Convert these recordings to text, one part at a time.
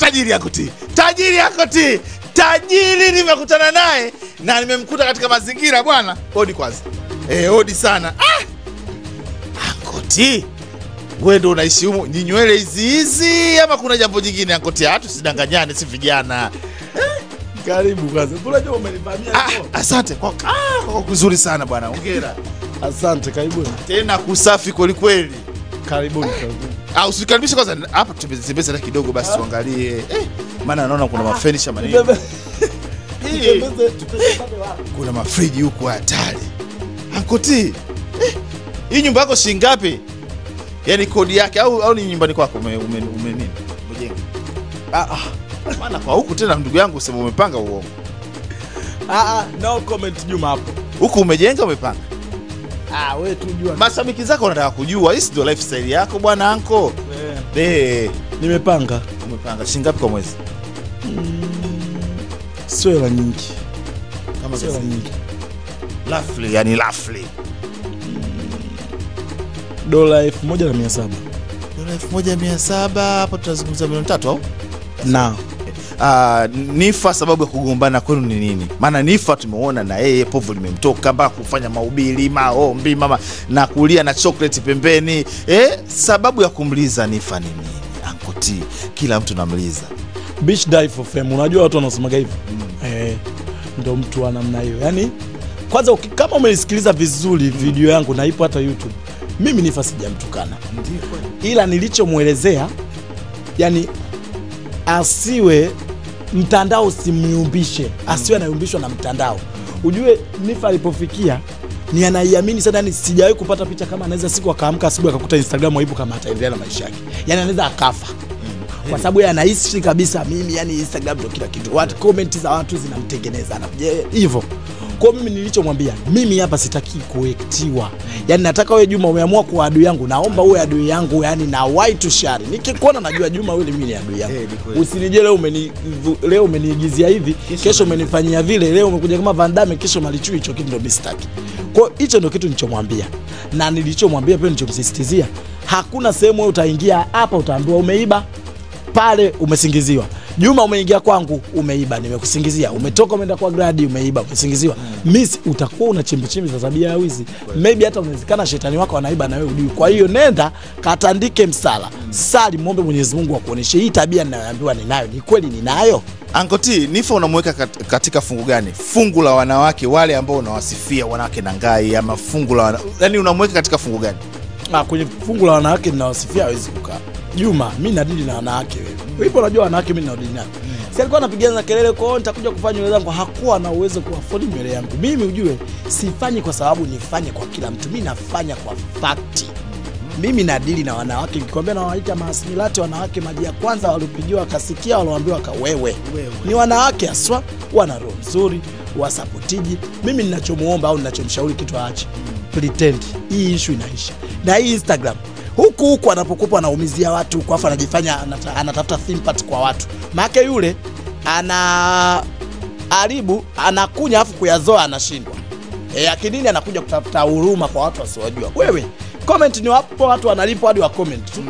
tajiri Ankoti. Tajiri Ankoti. Tajiri nimekutana naye na nimemkuta katika mazingira bwana. Odi kwanza. Odi sana. Ankoti. Wewe ndo unaishi humo ni nywele hizi ama kuna jambo jingine Ankoti? Hatu sidanganyane si vijana. Karibu kwanza. Unajua umenivamia hapo. Asante kwa kuzuri sana bwana. Hongera. Asante, karibuni. Tena kusafi kweli kweli. Karibuni. Usikaribishe kwanza hapa tutembeze na kidogo basi tuangalie. Maana naona kuna mafurniture maneno. Kuna mafriji huko hatari. Ankoti. Hii nyumba yako shilingi ngapi? Yaani kodi yake au ni nyumbani kwako nini? Umejenga. Maana kwa huku tena ndugu yangu useme umepanga uongo. No comment Juma hapo. Huku umejenga umepanga? Wewe tu jua. Mashabiki zako wanataka kujua hii ndio lifestyle yako bwana Anko. Nimepanga. Umepanga shilingi ngapi kwa mwezi? Sio hela nyingi. Kama sio hela nyingi. Roughly, yani roughly. $1,700. $1,700 hapo tunazungumza milioni 3 au? Na. Nifa sababu ya kugombana kwenu ni nini? Maana Nifa tumeona na yeye povu limemtoka mpaka kufanya mahubiri, maombi, mama na kulia na chocolate pembeni. Sababu ya kumliza Nifa ni nini? Ankoti, kila mtu namliza. Bitch die for fame. Unajua watu wanasemaga hivyo. Ndio mtu wa namna hiyo. Yaani kwanza kama umeisikiliza vizuri video yangu na ipo hata YouTube. Mimi Nifa sijamtukana. Ila nilichomuelezea yani asiwe mtandao usimyumbishe, asiwe anayumbishwa na mtandao. Ujue Nifa alipofikia ni anaiamini sana, yani sijawahi kupata picha kama anaweza siku akaamka asubuhi akakuta Instagram haipo kama ataendelea na maisha yake. Yani anaweza akafa. Kwa sababu yeye anahisi kabisa mimi yani Instagram ndio kila kitu. Watu comment za watu zinamtengeneza hivyo. Kwa mimi nilichomwambia, mimi hapa sitaki kuektiwa. Yani nataka wewe Juma umeamua kuwa adui yangu, naomba uwe adui yangu yani na why to share. Nikikuona najua Juma wewe mimi ni adui yangu. Usinije leo umeniigizia hivi, kesho umenifanyia vile, leo umekuja kama Van Damme, kesho malichui, hicho kitu ndio mistaki. Kwa hicho ndio kitu nilichomwambia. Na nilichomwambia pia nilichomsisitizia, hakuna sehemu wewe utaingia hapa utaambiwa umeiba, pale umesingiziwa. Juma umeingia kwangu umeiba, nimekusingizia. Umetoka umeenda kwa Gradi umeiba, umesingiziwa. Miss utakuwa una chembe za tabia ya wizi. Maybe hata unawezekana shetani wako anaiba na wewe ujui. Kwa hiyo nenda katandike msala. Sali muombe Mwenyezi Mungu akuoneshe hii tabia ninayoambiwa ninayo ni kweli ninayo. Ankoti, Nifa unamweka katika fungu gani? Fungu la wanawake wale ambao unawasifia wanawake na ngai ama fungu la yani unamweka katika fungu gani? Kwenye fungu la wanawake ninawasifia hawezi kukaa. Juma, mimi nadili na wanawake wewe. Wewe unajua wanawake mimi nadili nao. Si alikuwa anapigana kelele kwa nitakuja kufanya nywele zangu, hakuwa na uwezo kuafford nywele yangu. Mimi ujue sifanyi kwa sababu nifanye kwa kila mtu. Mimi nafanya kwa fact. Mimi nadili na wanawake. Nikwambia na waita maasmilati wanawake maji ya kwanza walipigiwa akasikia waliambiwa wewe. Ni wanawake aswa, wana roho nzuri, wasapotiji. Mimi ninachomuomba au ninachomshauri kitu aache. Pretend. Hii issue inaisha. Na hii Instagram huku anapokupa anaumizia watu kwa afa anajifanya anatafuta sympathy kwa watu. Maana yule haribu anakunya afu kuyazoa anashindwa. Akinini anakuja kutafuta huruma kwa watu wasiojua. Wewe comment ni wapo watu wanalipo hadi wa comment tu.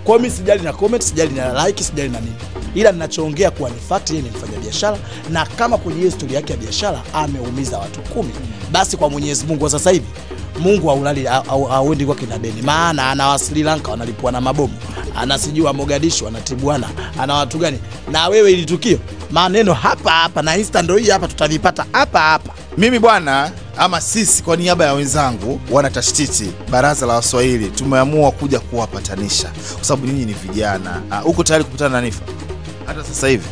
Kwa mimi sijali na comment, sijali na like, sijali na nini. Ila ninachoongea kuwa ni fact, yeye ni mfanya biashara na kama kwenye historia yake ya biashara ameumiza watu 10, basi kwa Mwenyezi Mungu sasa hivi Mungu haulali auendi kwa kina deni. Maana ana Sri Lanka wanalipwa na mabomu, anasijua Mogadishu wanatibuana, ana watu gani? Na wewe ili tukio maneno hapa na Insta ndio hii hapa tutavipata hapa. Mimi bwana ama sisi kwa niaba ya wenzangu wanatashtiti Baraza la Waswahili tumeamua kuja kuwapatanisha kwa sababu nyinyi ni vijana. Uko tayari kukutana na Nifa? Hata sasa hivi.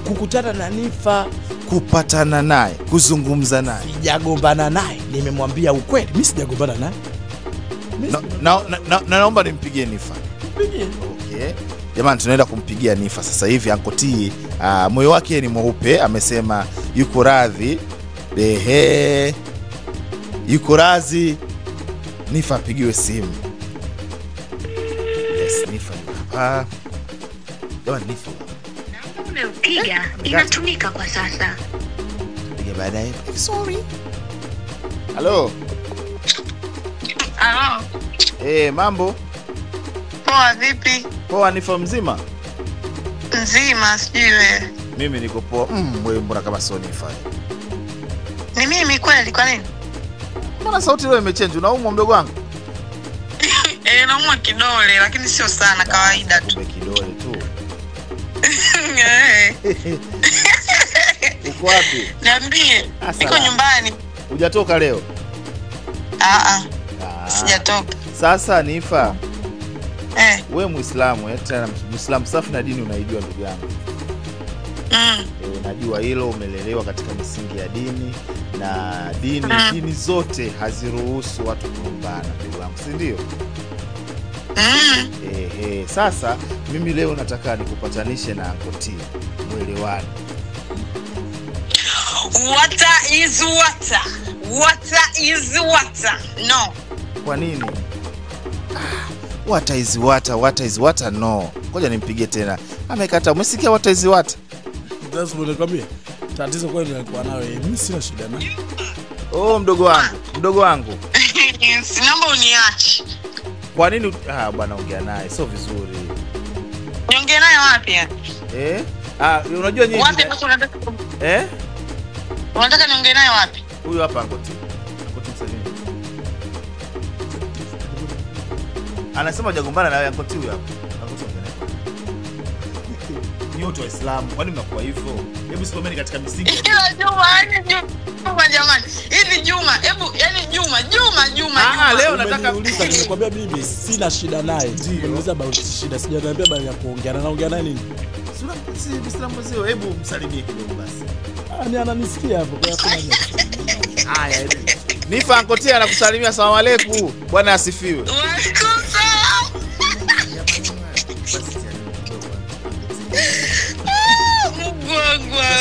Kukutana na Nifa, kupatana naye, kuzungumza naye. Sijagombana naye, nimemwambia ukweli. Mimi sijagombana naye. Naomba nimpigie Nifa. Mpigie. Okay. Jamani tunaenda kumpigia Nifa sasa hivi. Ankoti moyo wake ni mweupe, amesema yuko radhi. Yuko radhi. Nifa apigiwe simu. Yes, Nifa hapa. Jamani Nifa. Umepiga inatumika kwa sasa. Piga baadaye. Sorry. Hello. Hello. Mambo? Poa vipi? Poa, Nifa mzima? Nzima sijui wewe. Mimi niko poa. Wewe mbona kama sio Nifa? Ni mimi kweli, kwa nini? Mbona sauti leo imechange? Unaumwa mdogo wangu? Naumwa kidole lakini sio sana, kawaida tu. Kidole tu. Uko wapi? Niambie. Niko nyumbani. Hujatoka leo? Sijatoka. Sasa Nifa. Wewe Muislamu, tena Muislamu safi na dini unaijua ndugu yangu. Najua hilo, umelelewa katika misingi ya dini na dini zote haziruhusu watu kugombana ndugu yangu, si ndio? Sasa mimi leo nataka nikupatanishe na Uncle T. Muelewane. Water is water. Water is water. No. Kwa nini? Water is water, water is water, no. Ngoja nimpigie tena. Amekata. Umesikia water is water? Sasa nikwambie. Tatizo kweli nilikuwa nawe. Mimi sina shida na. Mdogo wangu. Mdogo wangu. Naomba uniache. Kwa nini? Bwana ongea naye, sio vizuri. Niongee naye wapi? Unajua nyinyi. Wapi unataka? Unataka niongee naye wapi? Huyu hapa Uncle T. Uncle T msanii. Anasema hujagombana na Uncle T huyu hapa. Uncle T ongea naye. Nyote Waislamu, kwani mnakuwa hivyo? Hebu simameni katika misingi. Kila Juma jamani. Hivi Juma, Juma. Leo nataka niulize, nimekwambia mimi sina shida naye. Niuliza about shida, sijaniambia bali ya kuongea. Naongea naye nini? Sura si Muislamu sio, hebu msalimie kidogo basi. Ni ananisikia hapo kwa kuna nini? Haya, Nifa Uncle T anakusalimia, asalamu alaykum. Bwana asifiwe. Waalaikum salaam.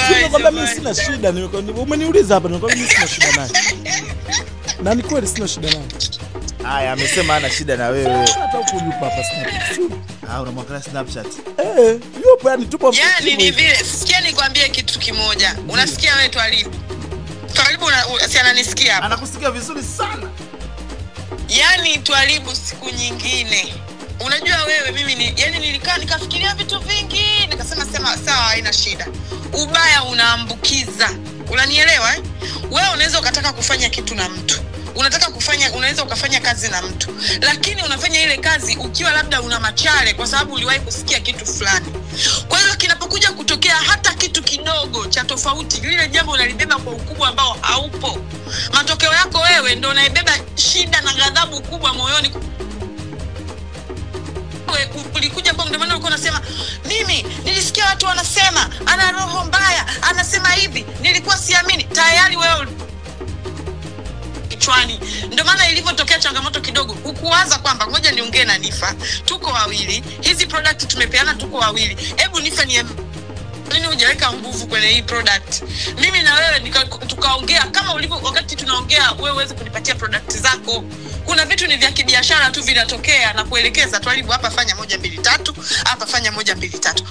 Nimekwambia mimi sina shida, umeniuliza hapa, nimekwambia mimi sina shida naye. Na ni kweli sina shida naye. Haya, amesema hana shida na wewe. Hata huko yupo hapa Snapchat. Unamwangalia Snapchat? Yupo, yani tupo. Yani ni vile, sikia nikwambie kitu kimoja. Unasikia wewe Twalibu? Twalibu si ananisikia hapa? Anakusikia vizuri sana. Yani Twalibu, siku nyingine. Unajua wewe mimi nilikaa nikafikiria vitu vingi, nikasema sawa, haina shida. Ubaya unaambukiza. Unanielewa Wewe unaweza ukataka kufanya kitu na mtu. Unaweza ukafanya kazi na mtu. Lakini unafanya ile kazi ukiwa labda una machale kwa sababu uliwahi kusikia kitu fulani. Kwa hiyo kinapokuja kutokea hata kitu kidogo cha tofauti, lile jambo unalibeba kwa ukubwa ambao haupo. Matokeo yako wewe ndio unaibeba shida na ghadhabu kubwa moyoni. Ulikuja kwa ndio maana ulikuwa unasema mimi nilisikia watu wanasema ana roho mbaya, anasema hivi, nilikuwa siamini. Tayari wewe kichwani. Ndio maana ilipotokea changamoto kidogo ukuwaza kwamba ngoja niongee na Nifa, tuko wawili, hizi product tumepeana, tuko wawili, hebu Nifa nini hujaweka nguvu kwenye hii product. Mimi na wewe tukaongea kama ulivyo, wakati tunaongea wewe uweze kunipatia product zako. Kuna vitu ni vya kibiashara tu vinatokea na kuelekeza Twalibu, hapa fanya 1 2 3, hapa fanya 1 2 3.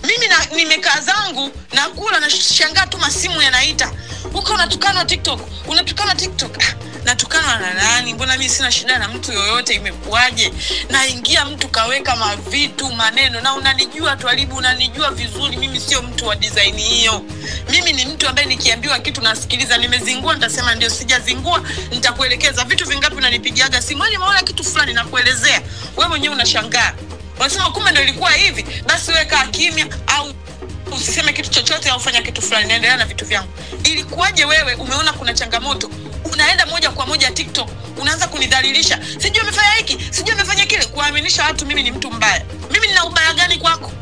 Mimi nimekaa zangu na kula na shangaa tu masimu yanaita. Uko unatukana TikTok, natukana na nani? Mbona mimi sina shida na mtu yoyote, imekuaje? Naingia mtu kaweka mavitu maneno, na unanijua Twalibu, unanijua vizuri, mimi sio mtu wa design hiyo. Mimi ni mtu ambaye nikiambiwa kitu nasikiliza, nimezingua nitasema ndio, sijazingua nitakuelekeza. Vitu vingapi unanipigiaga simu, nimeona kitu fulani na kuelezea, wewe mwenyewe unashangaa. Unasema kumbe ndio ilikuwa hivi, basi wewe kaa kimya au usiseme kitu chochote au fanya kitu fulani, naendelea na vitu vyangu. Ilikuwaje wewe umeona kuna changamoto, unaenda moja kwa moja TikTok, unaanza kunidhalilisha, sijui umefanya hiki, sijui umefanya kile, kuaminisha watu mimi ni mtu mbaya. Mimi nina ubaya gani kwako?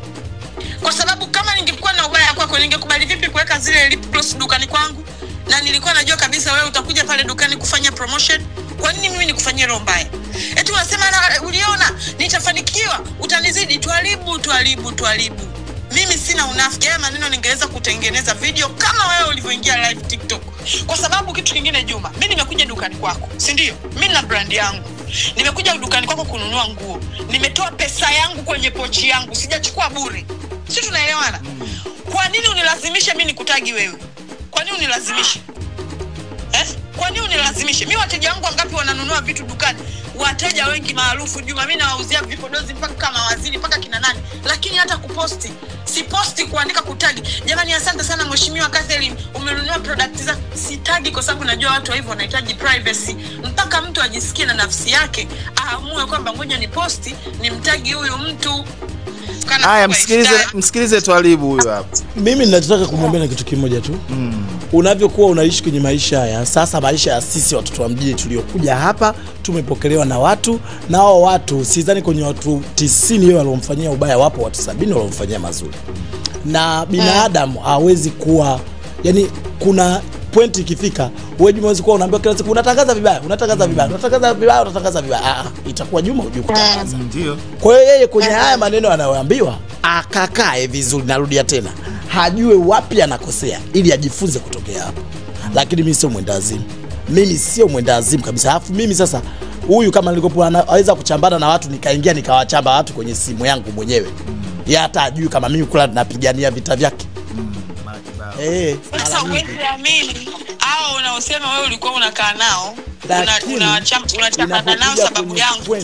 Kwa sababu kama ningekuwa na ubaya kwako, ningekubali vipi kuweka zile lip gloss dukani kwangu? Na nilikuwa najua kabisa wewe utakuja pale dukani kufanya promotion. Kwa nini mimi nikufanyie roho mbaya? Eti unasema uliona nitafanikiwa, utanizidi. Twalibu. Mimi sina unafiki. Haya maneno ningeweza kutengeneza video kama wewe ulivyoingia live TikTok. Kwa sababu kitu kingine Juma, mimi nimekuja dukani kwako, si ndio? Mimi na brand yangu. Nimekuja dukani kwako kununua nguo. Nimetoa pesa yangu kwenye pochi yangu, sijachukua bure. Sisi tunaelewana? Kwa nini unilazimisha mimi nikutagi wewe? Kwa nini unilazimisha? Kwa nini unilazimisha? Mimi wateja wangu wangapi wananunua vitu dukani? Wateja wengi maarufu Juma, mimi nawauzia vipodozi mpaka kama waziri mpaka kina nani. Lakini hata kuposti Siposti kuandika kutagi. Jamani asante sana mheshimiwa Catherine, umenunua product za. Sitagi kwa sababu najua watu hivyo wanahitaji privacy. Mpaka mtu ajisikie na nafsi yake aamue kwamba ngoja ni posti nimtagi huyu mtu. Haya, msikilize Twalibu huyu hapa. Mimi ninataka kumwambia na kitu kimoja tu. Unavyokuwa unaishi kwenye maisha haya, sasa maisha ya sisi watoto wa mjini tuliokuja hapa, tumepokelewa na watu, na hao watu sidhani kwenye watu 90 wao waliomfanyia ubaya, wapo watu 70 waliomfanyia mazuri. Na binadamu hawezi kuwa, yani kuna point ikifika wewe Juma unaweza kuwa unaambiwa kila siku unatangaza vibaya, unatangaza vibaya, unatangaza vibaya, unatangaza vibaya. Itakuwa Juma hujui kutangaza. Ndio. Kwa hiyo yeye kwenye haya maneno anayoambiwa akakae vizuri, narudia tena, hajue wapi anakosea ili ajifunze kutokea hapo. Lakini mimi sio mwendawazimu. Mimi sio mwendawazimu kabisa. Alafu mimi sasa huyu kama nilikopo anaweza kuchambana na watu nikaingia nikawachamba watu kwenye simu yangu mwenyewe. Yeye hata ajui kama mimi kula napigania vita vyake. Sasa usiamini au unaosema wewe ulikuwa unakaa nao unachapana nao sababu yangu.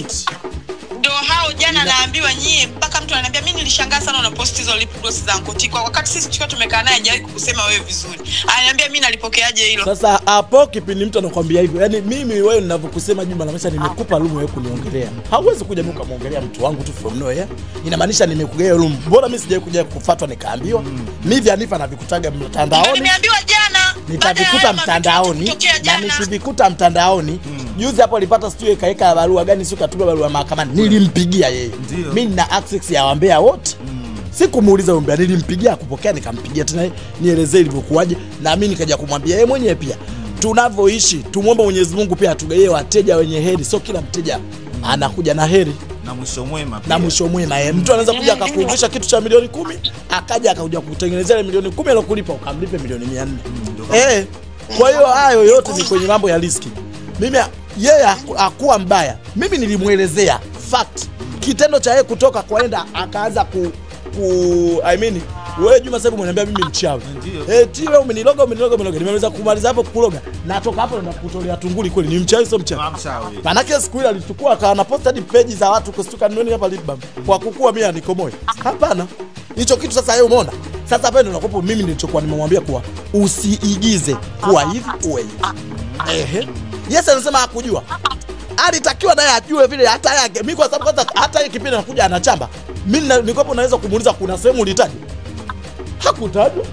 Ndio hao jana naambiwa nyie, mpaka mtu ananiambia mimi nilishangaa sana unaposti hizo lip gloss za Nkoti kwa wakati sisi tulikuwa tumekaa naye hajawahi kukusema wewe vizuri. Ananiambia mimi nalipokeaje hilo. Sasa hapo kipindi mtu anakuambia hivyo, yani mimi wewe ninavyokusema Juma na Mesha nimekupa room wewe kuniongelea. Hauwezi kuja mimi kumuongelea mtu wangu tu from nowhere. Inamaanisha nimekugea room. Bora mimi sijaje kuja kufuatwa nikaambiwa. Mimi Vyanifa navikutaga mtandaoni. Nimeambiwa jana. Nitavikuta mtandaoni na nikivikuta mtandaoni. Juzi hapo alipata studio kaeka barua gani sio katuba barua mahakamani. Nilimpigia yeye. Mimi nina access ya wambea wote. Sikumuuliza umbea, nilimpigia kupokea, nikampigia tena nielezee ilivyokuaje, na mimi nikaja kumwambia yeye mwenyewe pia tunavyoishi tumuombe Mwenyezi Mungu pia atugaie wateja wenye heri, sio kila mteja anakuja na heri na mwisho mwema pia. Na mwisho mwema mtu anaweza kuja akakuungisha kitu cha milioni 10 akaja akakuja kukutengenezea ile milioni 10 alokulipa ukamlipe milioni 400. Kwa hiyo hayo yote ni kwenye mambo ya riski. Mimi yeye hakuwa mbaya, mimi nilimuelezea fact kitendo cha yeye kutoka kwaenda akaanza wewe Juma sasa umeniambia mimi mchawi. Wewe umeniloga. Nimeweza kumaliza hapo kuloga. Natoka hapo na kutolea tunguli kweli ni mchawi sio mchawi. Manake siku ile alichukua akaana post hadi page za watu kustuka nioni hapa Libam. Kwa kukua mimi nikomoe. Hapana. Hicho kitu sasa yeye umeona. Sasa hapa ndio nakopo mimi nilichokuwa nimemwambia kuwa usiigize kuwa hivi uwe hivi. Yes anasema hakujua. Alitakiwa naye ajue vile hata yake. Mimi kwa sababu hata yeye kipindi anakuja anachamba. Mimi nikopo naweza kumuuliza kuna sehemu ulitaja. Hakutajwa.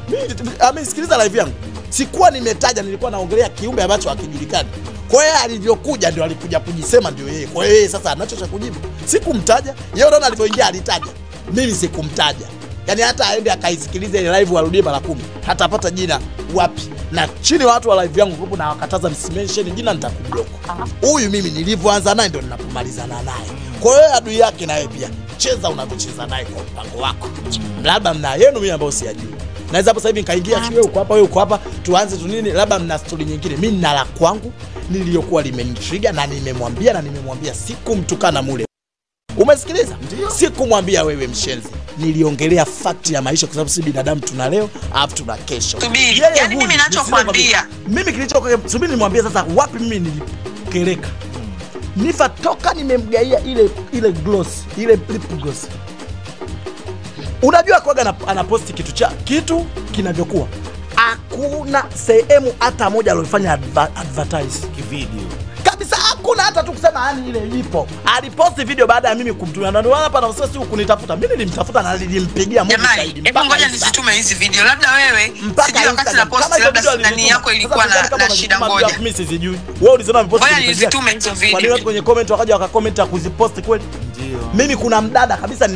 Mimi sikiliza live yangu. Sikuwa nimetaja, nilikuwa naongelea kiumbe ambacho hakijulikani. Kwa hiyo alivyokuja ndio alikuja kujisema ndio yeye. Kwa hiyo yeye sasa anacho cha kujibu. Sikumtaja. Yeye unaona alivyoingia alitaja. Mimi sikumtaja. Yaani hata aende akaisikilize ile live arudie mara 10. Hatapata jina wapi. Na chini watu wa live yangu grupu na wakataza msimention jina nitakublock. Huyu mimi nilivyoanza naye ndio ninapomalizana naye. Kwa hiyo adui yake naye pia cheza unavyocheza naye kwa mpango wako. Labda mna yenu mimi ambao siyajui. Naweza hapo sasa hivi nikaingia wewe uko hapa, wewe uko hapa, tuanze tu nini, labda mna story nyingine. Mimi nina la kwangu niliyokuwa limenitrigger na nimemwambia sikumtukana mule. Umesikiliza? Sikumwambia wewe mshenzi. Niliongelea fact ya maisha kwa sababu si binadamu tuna leo, alafu tuna kesho. Yaani mimi ninachokuambia. Mimi subiri nimwambie sasa wapi mimi nilikeleka. Nifa toka nimemgaia ile gloss, ile lip gloss. Unajua kwaga anaposti kitu kinavyokuwa. Hakuna sehemu hata moja aliyofanya advertise kivideo. Kabisa hakuna hata tu kusema yani ile ipo. Aliposti video baada ya mimi kumtumia. Ndio hapa na sasa kunitafuta. Mimi nilimtafuta na nilimpigia Mungu zaidi. Hebu ngoja nisitume hizi video. Labda wewe sijui wakati na post labda nani yako ilikuwa na shida ngoja. Mimi sijui. Wewe ulisema niposti. Ngoja nisitume hizo video. Kwa nini kwenye comment wakaja wakakomenta kuzipost kweli? Ndio. Mimi kuna mdada kabisa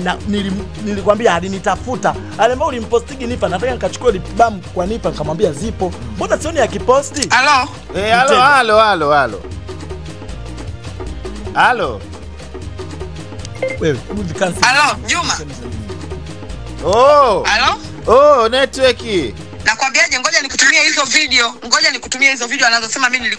nilikwambia alinitafuta. Aliambia ulimpostigi Nifa, nataka nikachukue lip balm kwa Nifa, nikamwambia zipo. Mbona sioni akiposti? Halo? Halo. Wewe, hebu vikansi. Halo, Juma. Halo? Network. Nakwambiaje, ngoja nikutumie hizo video anazosema mimi